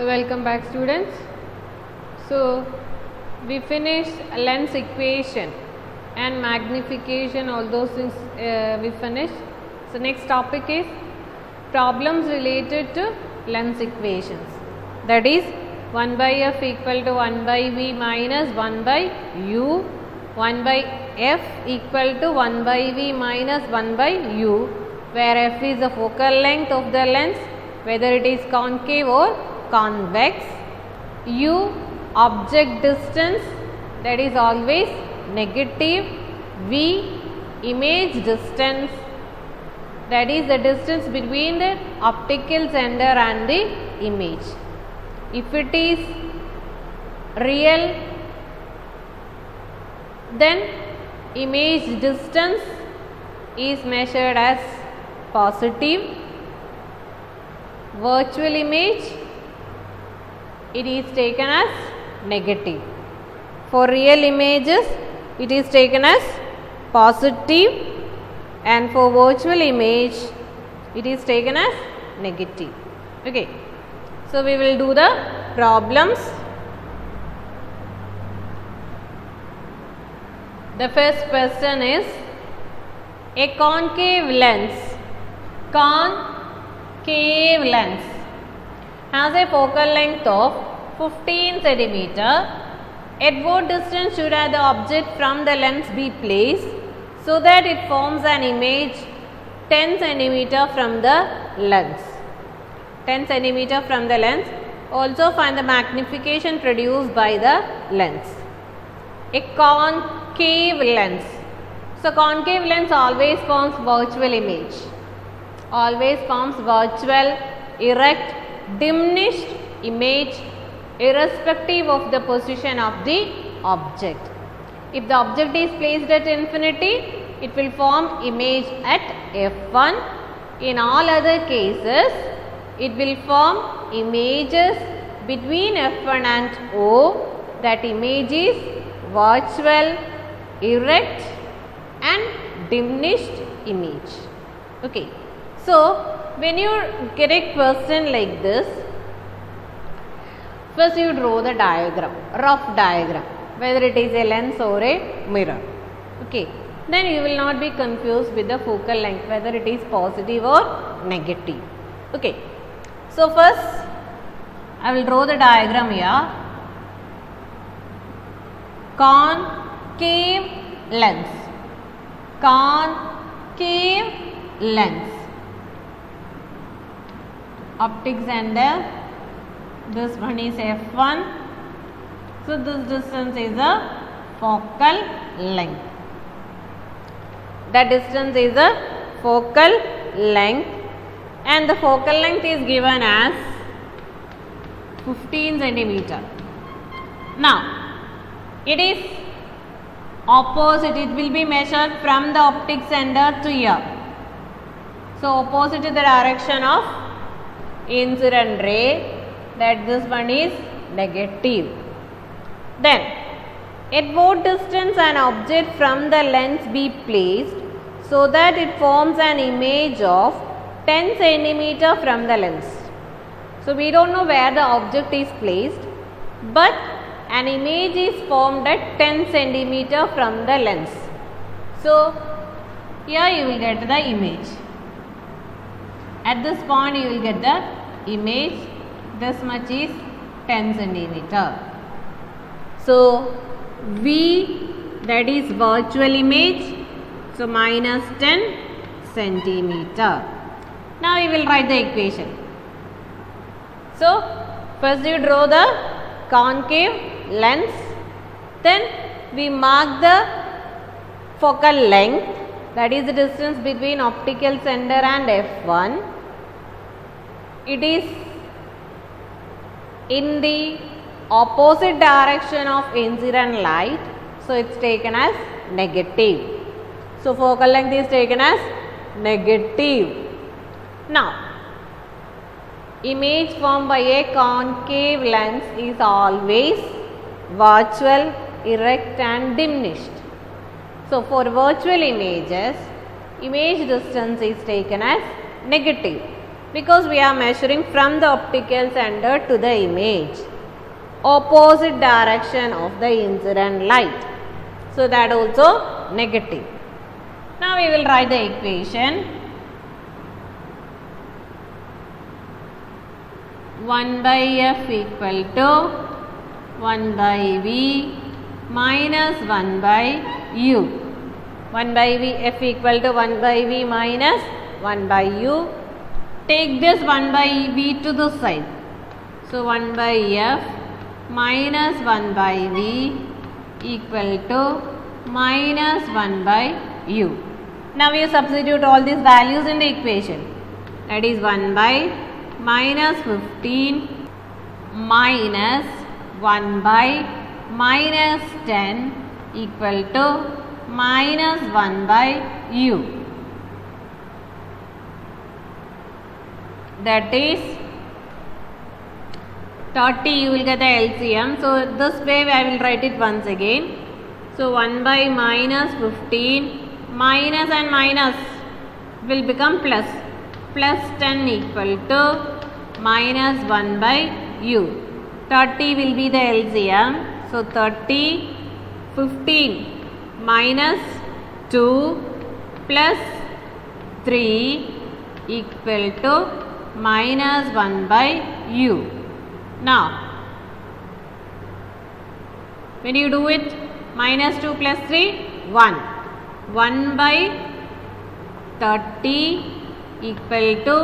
Welcome back, students. So we finished lens equation and magnification, all those things we finished. So next topic is problems related to lens equations, that is 1 by f equal to 1 by v minus 1 by u, 1 by f equal to 1 by v minus 1 by u, where f is the focal length of the lens, whether it is concave or convex, u object distance, that is always negative, v image distance, that is the distance between the optical center and the image. If it is real, then image distance is measured as positive, virtual image it is taken as negative. For real images it is taken as positive, and for virtual image it is taken as negative. Okay, so we will do the problems. The first question is, a concave lens has a focal length of 15 centimeter. At what distance should the object from the lens be placed so that it forms an image 10 centimeter from the lens? 10 centimeter from the lens. Also find the magnification produced by the lens. A concave lens. So concave lens always forms virtual image. Always forms virtual, erect, diminished image irrespective of the position of the object. If the object is placed at infinity, it will form image at f1. In all other cases, it will form images between f1 and o. That image is virtual, erect and diminished image. Okay. So when you get a question like this, first you draw the diagram, rough diagram, whether it is a lens or a mirror. Okay. Then you will not be confused with the focal length, whether it is positive or negative. Okay. So first I will draw the diagram here. Concave lens. Concave lens. Optic center, this one is f1, so this distance is a focal length. That distance is a focal length, and the focal length is given as 15 centimeter. Now it is opposite, it will be measured from the optic center to here. So opposite to the direction of incident ray, that this one is negative. Then at what distance an object from the lens be placed so that it forms an image of 10 centimeter from the lens? So we don't know where the object is placed, but an image is formed at 10 centimeter from the lens. So here you will get the image. At this point you will get the image, this much is 10 centimeter. So V, that is virtual image, so minus 10 centimeter. Now we will write the equation. So first you draw the concave lens, then we mark the focal length, that is the distance between optical center and f1. It is in the opposite direction of incident light, so it is taken as negative. So focal length is taken as negative. Now image formed by a concave lens is always virtual, erect and diminished. So for virtual images, image distance is taken as negative. Because we are measuring from the optical center to the image, opposite direction of the incident light. So that also negative. Now we will write the equation. 1 by f equal to 1 by v minus 1 by u. 1 by v, f equal to 1 by v minus 1 by u. Take this 1 by v to the side. So 1 by f minus 1 by v equal to minus 1 by u. Now we substitute all these values in the equation. That is 1 by minus 15 minus 1 by minus 10 equal to minus 1 by u. That is 30, you will get the LCM. So this way I will write it once again. So 1 by minus 15 minus and minus will become plus. Plus 10 equal to minus 1 by u. 30 will be the LCM. So 30, 15 minus 2 plus 3 equal to minus 1 by u. Now, when you do it, minus 2 plus 3, 1. 1 by 30 equal to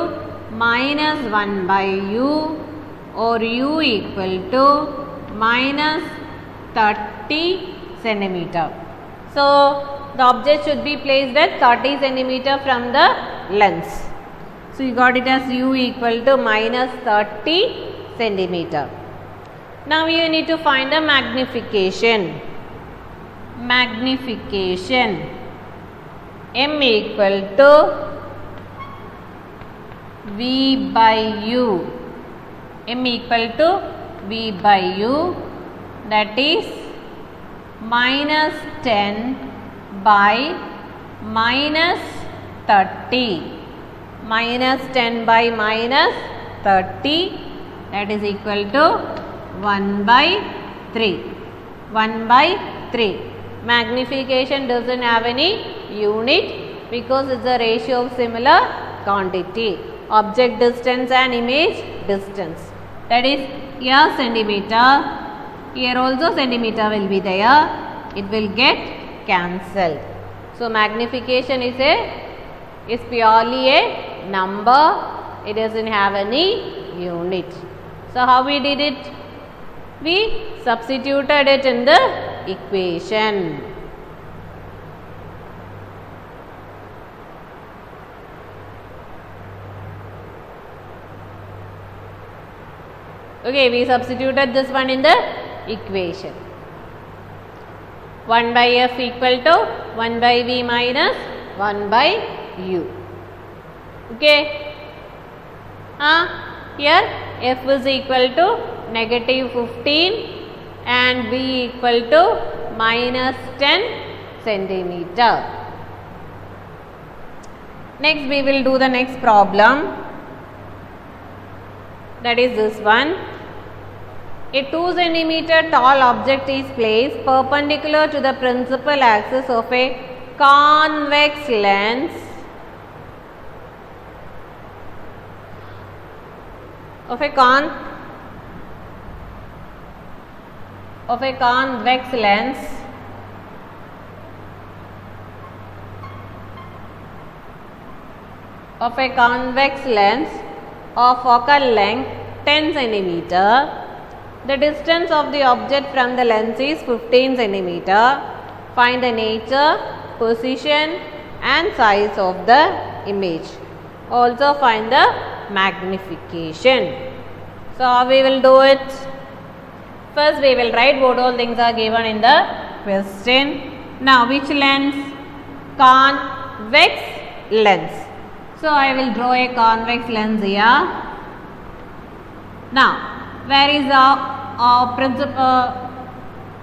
minus 1 by u, or u equal to minus 30 centimeter. So, the object should be placed at 30 centimeter from the lens. So, you got it as u equal to minus 30 centimeter. Now, you need to find the magnification. Magnification m equal to v by u. M equal to v by u, that is minus 10 by minus 30. Minus 10 by minus 30, that is equal to 1 by 3. 1 by 3. Magnification doesn't have any unit because it's a ratio of similar quantity. Object distance and image distance. That is here centimeter. Here also centimeter will be there. It will get cancelled. So magnification is purely a number. It doesn't have any unit. So how we did it? We substituted it in the equation. Okay, we substituted this one in the equation. 1 by f equal to 1 by v minus 1 by u. Okay. Here f is equal to negative 15 and v equal to minus 10 centimeter. Next we will do the next problem. That is this one. A 2 centimeter tall object is placed perpendicular to the principal axis of a convex lens convex lens of focal length 10 centimeter. The distance of the object from the lens is 15 centimeter. Find the nature, position and size of the image. Also find the magnification. So how we will do it? First we will write what all things are given in the question. Now which lens? Convex lens. So I will draw a convex lens here. Now where is our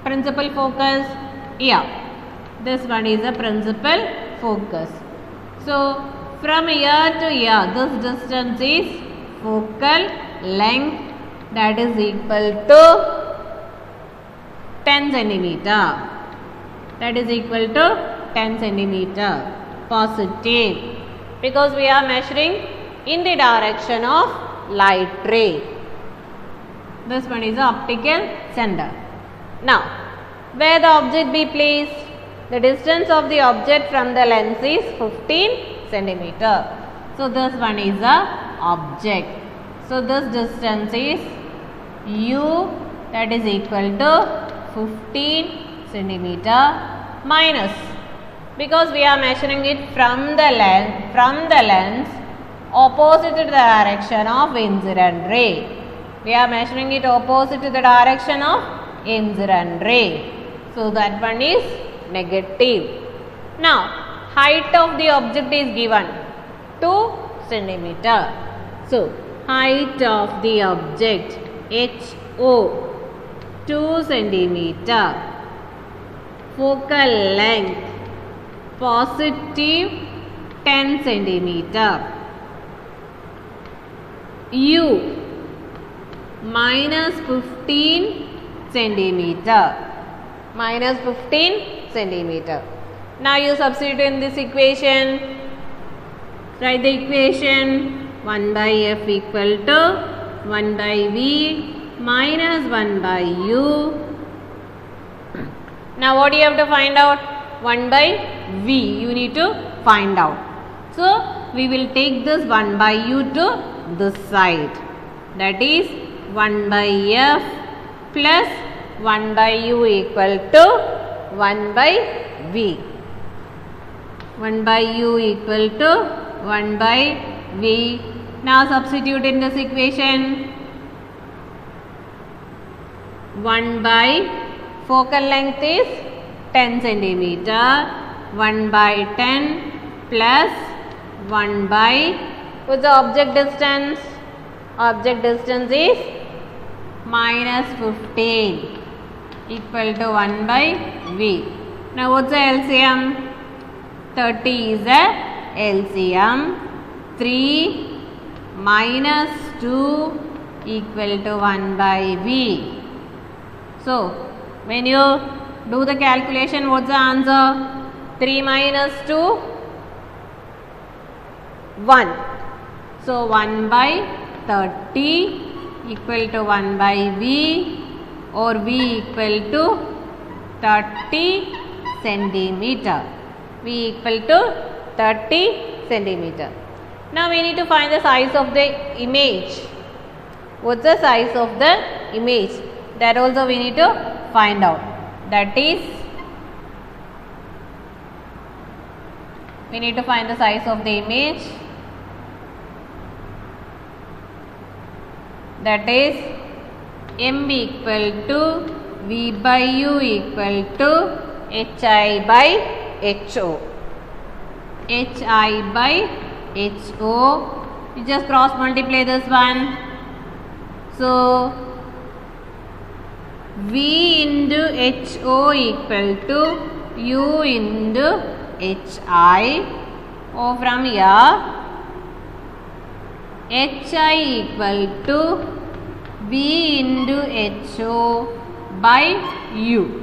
principal focus? Here. This one is the principal focus. So from here to here, this distance is focal length, that is equal to 10 centimeter. That is equal to 10 centimeter positive, because we are measuring in the direction of light ray. This one is the optical center. Now, where the object be placed? The distance of the object from the lens is 15 centimeter. So, this one is the object. So, this distance is u, that is equal to 15 centimeter minus, because we are measuring it from the lens opposite to the direction of incident ray. We are measuring it opposite to the direction of incident ray. So, that one is negative. Now, height of the object is given 2 centimeter. So, height of the object HO 2 centimeter. Focal length positive 10 centimeter. U minus 15 centimeter. Minus 15 centimeter. Now you substitute in this equation. Write the equation 1 by F equal to 1 by V minus 1 by U. Now what do you have to find out? 1 by V you need to find out. So we will take this 1 by U to this side. That is 1 by F plus 1 by U equal to 1 by V. 1 by U equal to 1 by V. Now substitute in this equation. 1 by focal length is 10 centimeter. 1 by 10 plus 1 by, what's the object distance? Object distance is minus 15 equal to 1 by V. Now what's the LCM? 30 is the LCM. 3 minus 2 equal to 1 by V. So when you do the calculation, what's the answer? 3 minus 2, 1. So 1 by 30 equal to 1 by V, or V equal to 30 centimeter. V equal to 30 centimeter. Now we need to find the size of the image. What's the size of the image? That also we need to find out. That is, we need to find the size of the image. That is M equal to V by U equal to HI by HO. HI by HO. You just cross multiply this one. So V into HO equal to U into HI. Or from here, HI equal to V into HO by U.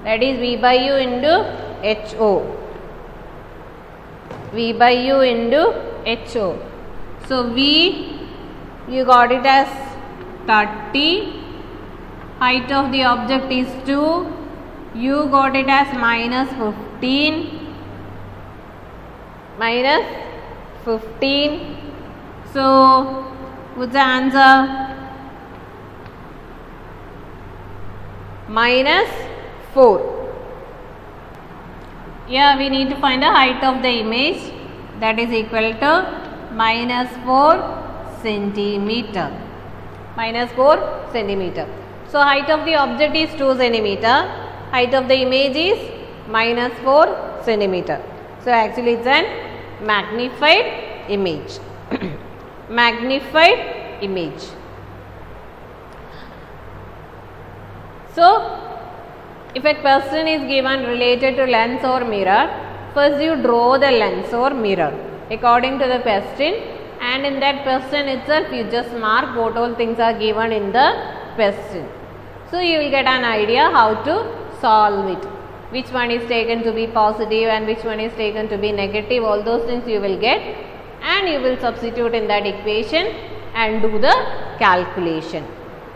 That is V by U into HO. V by U into HO. So V, you got it as 30. Height of the object is 2. You got it as minus 15. Minus 15. So what's the answer? Minus 4. Yeah, we need to find the height of the image. That is equal to minus 4 centimeter. Minus 4 centimeter. So height of the object is 2 centimeter. Height of the image is minus 4 centimeter. So actually it's an magnified image. Magnified image. So if a question is given related to lens or mirror, first you draw the lens or mirror. according to the question, and in that question itself you just mark what all things are given in the question. So you will get an idea how to solve it, which one is taken to be positive and which one is taken to be negative, all those things you will get, and you will substitute in that equation and do the calculation.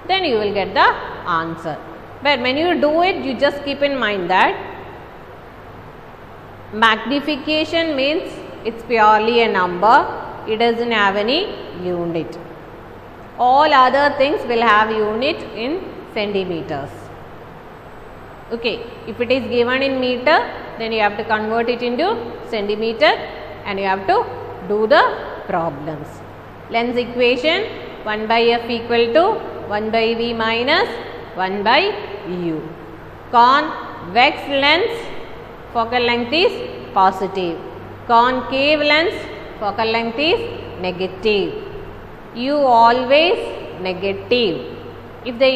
Then you will get the answer. But when you do it, you just keep in mind that magnification means it's purely a number, it doesn't have any unit. All other things will have unit in centimeters. Okay, if it is given in meter, then you have to convert it into centimeter and you have to do the problems. Length equation, 1 by f equal to 1 by v minus 1 by u. Convex lens, focal length is positive. Concave lens, focal length is negative. U always negative. If the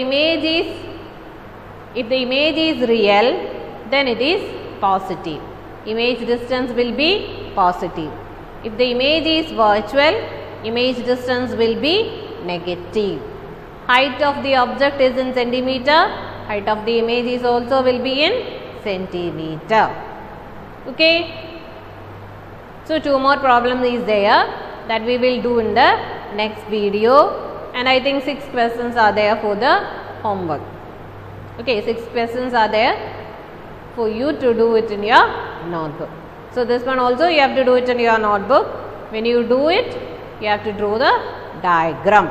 image is real, then it is positive. Image distance will be positive. If the image is virtual, image distance will be negative. Height of the object is in centimeter, height of the image is also will be in centimeter. Okay. So 2 more problems is there that we will do in the next video, and I think 6 questions are there for the homework. Okay, 6 questions are there for you to do it in your notebook. So this one also you have to do it in your notebook. When you do it, you have to draw the diagram.